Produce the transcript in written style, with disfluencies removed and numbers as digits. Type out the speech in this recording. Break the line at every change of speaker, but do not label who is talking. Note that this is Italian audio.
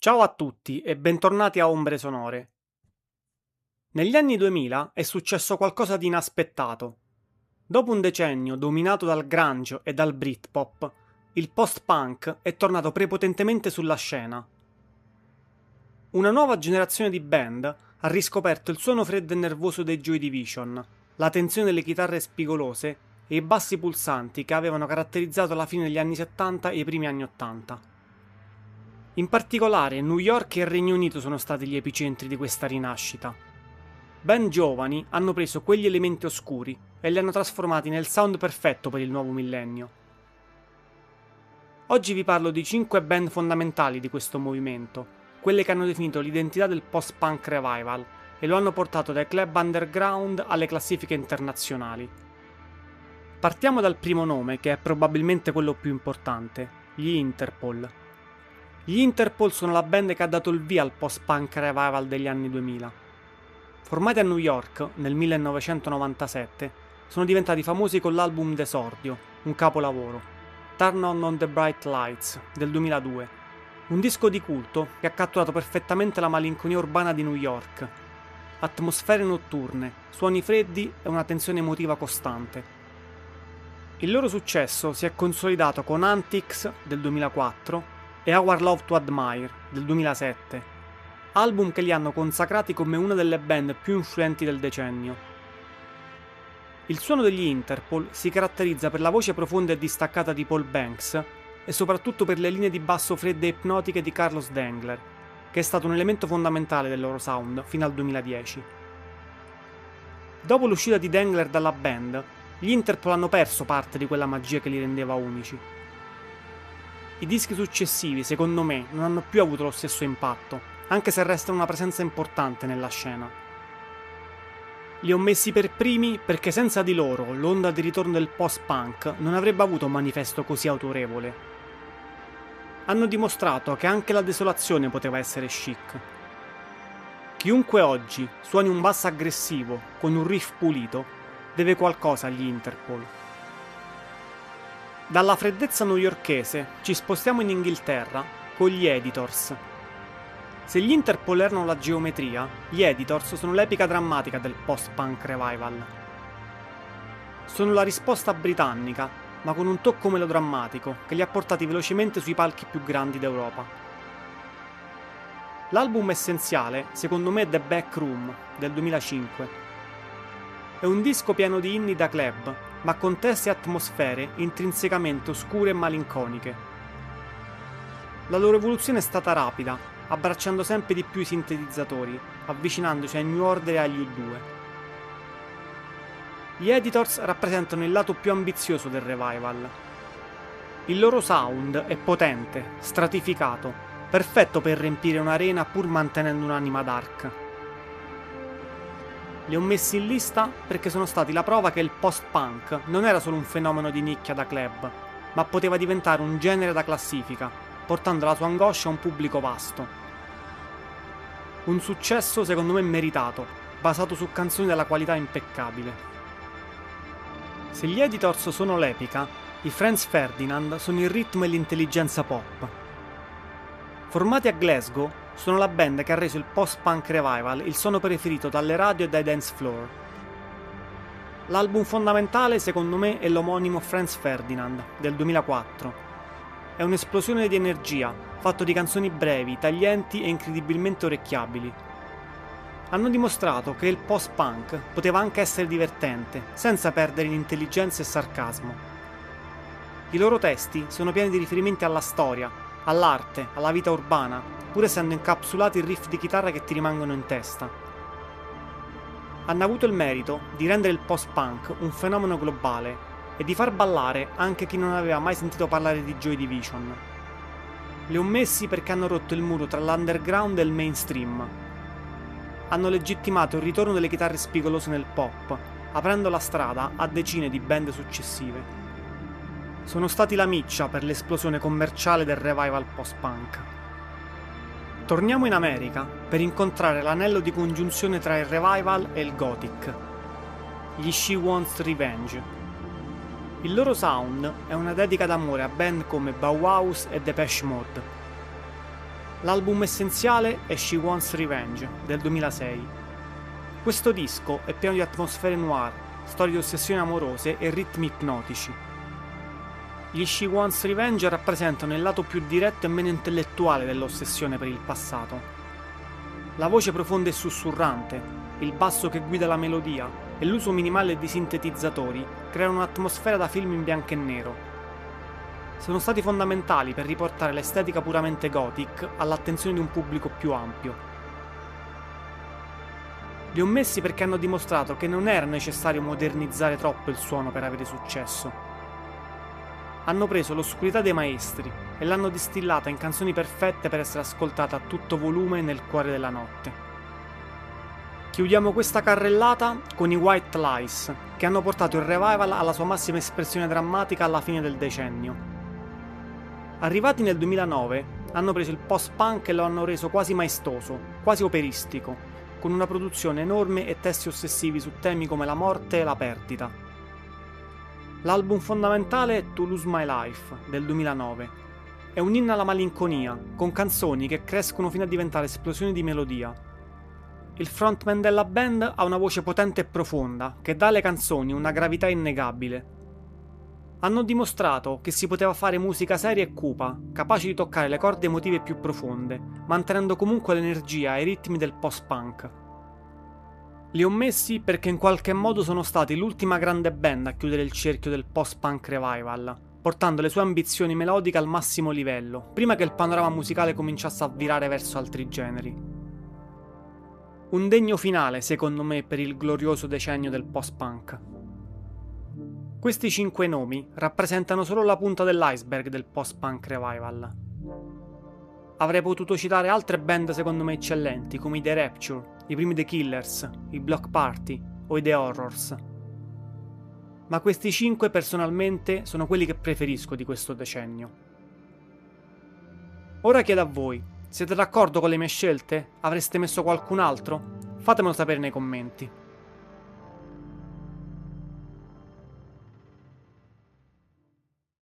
Ciao a tutti e bentornati a Ombre Sonore. Negli anni 2000 è successo qualcosa di inaspettato. Dopo un decennio dominato dal grunge e dal Britpop, il post-punk è tornato prepotentemente sulla scena. Una nuova generazione di band ha riscoperto il suono freddo e nervoso dei Joy Division, la tensione delle chitarre spigolose e i bassi pulsanti che avevano caratterizzato la fine degli anni 70 e i primi anni 80. In particolare New York e il Regno Unito sono stati gli epicentri di questa rinascita. Band giovani hanno preso quegli elementi oscuri e li hanno trasformati nel sound perfetto per il nuovo millennio. Oggi vi parlo di 5 band fondamentali di questo movimento, quelle che hanno definito l'identità del post-punk revival e lo hanno portato dai club underground alle classifiche internazionali. Partiamo dal primo nome, che è probabilmente quello più importante, gli Interpol. Gli Interpol sono la band che ha dato il via al post-punk revival degli anni 2000. Formati a New York nel 1997, sono diventati famosi con l'album D'Esordio, un capolavoro, Turn On the Bright Lights, del 2002, un disco di culto che ha catturato perfettamente la malinconia urbana di New York, atmosfere notturne, suoni freddi e una tensione emotiva costante. Il loro successo si è consolidato con Antics, del 2004, e Our Love to Admire, del 2007, album che li hanno consacrati come una delle band più influenti del decennio. Il suono degli Interpol si caratterizza per la voce profonda e distaccata di Paul Banks e soprattutto per le linee di basso fredde e ipnotiche di Carlos Dengler, che è stato un elemento fondamentale del loro sound fino al 2010. Dopo l'uscita di Dengler dalla band, gli Interpol hanno perso parte di quella magia che li rendeva unici. I dischi successivi, secondo me, non hanno più avuto lo stesso impatto, anche se restano una presenza importante nella scena. Li ho messi per primi perché senza di loro l'onda di ritorno del post-punk non avrebbe avuto un manifesto così autorevole. Hanno dimostrato che anche la desolazione poteva essere chic. Chiunque oggi suoni un basso aggressivo con un riff pulito deve qualcosa agli Interpol. Dalla freddezza newyorkese ci spostiamo in Inghilterra con gli Editors. Se gli Interpol erano la geometria, gli Editors sono l'epica drammatica del post-punk revival. Sono la risposta britannica, ma con un tocco melodrammatico che li ha portati velocemente sui palchi più grandi d'Europa. L'album essenziale, secondo me, è The Back Room, del 2005. È un disco pieno di inni da club, ma con testi e atmosfere intrinsecamente oscure e malinconiche. La loro evoluzione è stata rapida, abbracciando sempre di più i sintetizzatori, avvicinandosi ai New Order e agli U2. Gli Editors rappresentano il lato più ambizioso del revival. Il loro sound è potente, stratificato, perfetto per riempire un'arena pur mantenendo un'anima dark. Li ho messi in lista perché sono stati la prova che il post-punk non era solo un fenomeno di nicchia da club, ma poteva diventare un genere da classifica, portando la sua angoscia a un pubblico vasto. Un successo secondo me meritato, basato su canzoni della qualità impeccabile. Se gli Editors sono l'epica, i Franz Ferdinand sono il ritmo e l'intelligenza pop. Formati a Glasgow, sono la band che ha reso il post-punk revival il suono preferito dalle radio e dai dance floor. L'album fondamentale, secondo me, è l'omonimo Franz Ferdinand, del 2004. È un'esplosione di energia, fatto di canzoni brevi, taglienti e incredibilmente orecchiabili. Hanno dimostrato che il post-punk poteva anche essere divertente, senza perdere in intelligenza e sarcasmo. I loro testi sono pieni di riferimenti alla storia, all'arte, alla vita urbana, pur essendo incapsulati in riff di chitarra che ti rimangono in testa. Hanno avuto il merito di rendere il post-punk un fenomeno globale e di far ballare anche chi non aveva mai sentito parlare di Joy Division. Li ho messi perché hanno rotto il muro tra l'underground e il mainstream. Hanno legittimato il ritorno delle chitarre spigolose nel pop, aprendo la strada a decine di band successive. Sono stati la miccia per l'esplosione commerciale del revival post-punk. Torniamo in America per incontrare l'anello di congiunzione tra il revival e il gothic, gli She Wants Revenge. Il loro sound è una dedica d'amore a band come Bauhaus e Depeche Mode. L'album essenziale è She Wants Revenge del 2006. Questo disco è pieno di atmosfere noir, storie di ossessioni amorose e ritmi ipnotici. Gli She Wants Revenge rappresentano il lato più diretto e meno intellettuale dell'ossessione per il passato. La voce profonda e sussurrante, il basso che guida la melodia e l'uso minimale di sintetizzatori creano un'atmosfera da film in bianco e nero. Sono stati fondamentali per riportare l'estetica puramente gothic all'attenzione di un pubblico più ampio. Li ho messi perché hanno dimostrato che non era necessario modernizzare troppo il suono per avere successo. Hanno preso l'oscurità dei maestri e l'hanno distillata in canzoni perfette per essere ascoltate a tutto volume nel cuore della notte. Chiudiamo questa carrellata con i White Lies, che hanno portato il revival alla sua massima espressione drammatica alla fine del decennio. Arrivati nel 2009, hanno preso il post-punk e lo hanno reso quasi maestoso, quasi operistico, con una produzione enorme e testi ossessivi su temi come la morte e la perdita. L'album fondamentale è To Lose My Life, del 2009. È un inno alla malinconia, con canzoni che crescono fino a diventare esplosioni di melodia. Il frontman della band ha una voce potente e profonda, che dà alle canzoni una gravità innegabile. Hanno dimostrato che si poteva fare musica seria e cupa, capace di toccare le corde emotive più profonde, mantenendo comunque l'energia e i ritmi del post-punk. Li ho messi perché in qualche modo sono stati l'ultima grande band a chiudere il cerchio del post-punk revival, portando le sue ambizioni melodiche al massimo livello, prima che il panorama musicale cominciasse a virare verso altri generi. Un degno finale, secondo me, per il glorioso decennio del post-punk. Questi 5 nomi rappresentano solo la punta dell'iceberg del post-punk revival. Avrei potuto citare altre band secondo me eccellenti come i The Rapture, i primi The Killers, i Block Party o i The Horrors. Ma questi 5 personalmente sono quelli che preferisco di questo decennio. Ora chiedo a voi, siete d'accordo con le mie scelte? Avreste messo qualcun altro? Fatemelo sapere nei commenti.